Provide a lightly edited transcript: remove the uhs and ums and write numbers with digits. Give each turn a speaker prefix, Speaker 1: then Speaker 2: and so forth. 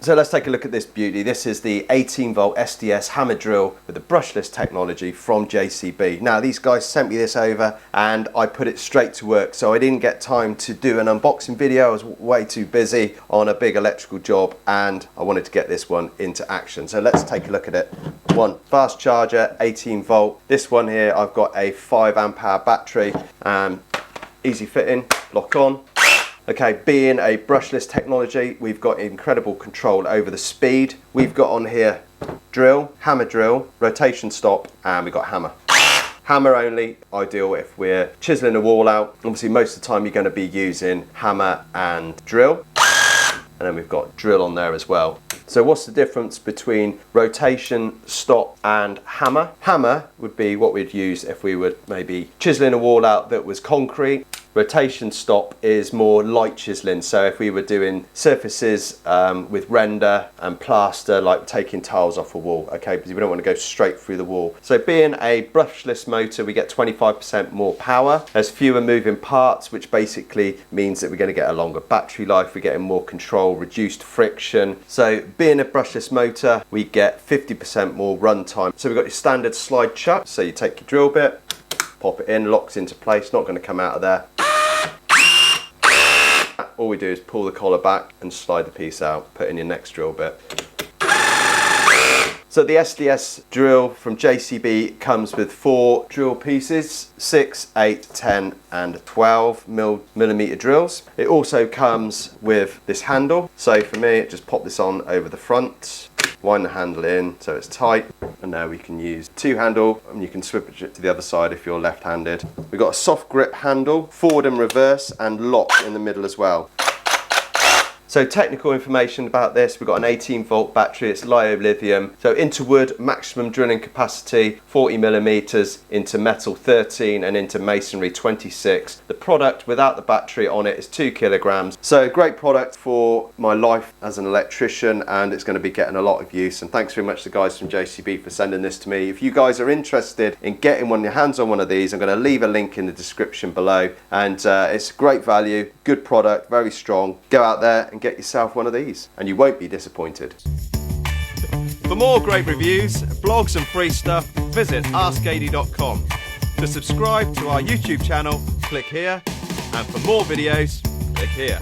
Speaker 1: So let's take a look at this beauty. This is the 18 volt SDS hammer drill with the brushless technology from JCB. Now these guys sent me this over and I put it straight to work, so I didn't get time to do an unboxing video. I was way too busy on a big electrical job and I wanted to get this one into action. So let's take a look at it. One fast charger, 18 volt. This one here, I've got a 5 amp hour battery, easy fitting, lock on. Okay, being a brushless technology, we've got incredible control over the speed. We've got on here drill, hammer drill, rotation stop, and we've got hammer. Hammer only, ideal if we're chiseling a wall out. Obviously most of the time you're going to be using hammer and drill. And then we've got drill on there as well. So what's the difference between rotation, stop and hammer? Hammer would be what we'd use if we were maybe chiseling a wall out that was concrete. Rotation stop is more light chiseling, so if we were doing surfaces with render and plaster, like taking tiles off a wall, okay, because we don't want to go straight through the wall. So being a brushless motor, we get 25% more power. There's fewer moving parts, which basically means that we're going to get a longer battery life, we're getting more control, reduced friction. So being a brushless motor, we get 50% more run time. So we've got your standard slide shut, so you take your drill bit, pop it in, locks into place, not going to come out of there. All we do is pull the collar back and slide the piece out, put in your next drill bit. So the SDS drill from JCB comes with 4 drill pieces, 6, 8, 10 and 12 millimeter drills. It also comes with this handle. So for me, just pop this on over the front, wind the handle in so it's tight, and now we can use 2 handle and you can switch it to the other side if you're left-handed. We've got a soft grip handle, forward and reverse, and lock in the middle as well. So technical information about this, we've got an 18 volt battery, it's lithium. So into wood, maximum drilling capacity 40 millimeters, into metal 13 and into masonry 26. The product without the battery on it is 2 kilograms. So great product for my life as an electrician, and it's going to be getting a lot of use. And thanks very much to the guys from JCB for sending this to me. If you guys are interested in getting your hands on one of these, I'm going to leave a link in the description below. And it's great value, good product, very strong. Go out there and get yourself one of these and you won't be disappointed.
Speaker 2: For more great reviews, blogs and free stuff, visit askad.com. To subscribe to our YouTube channel, click here, and for more videos, click here.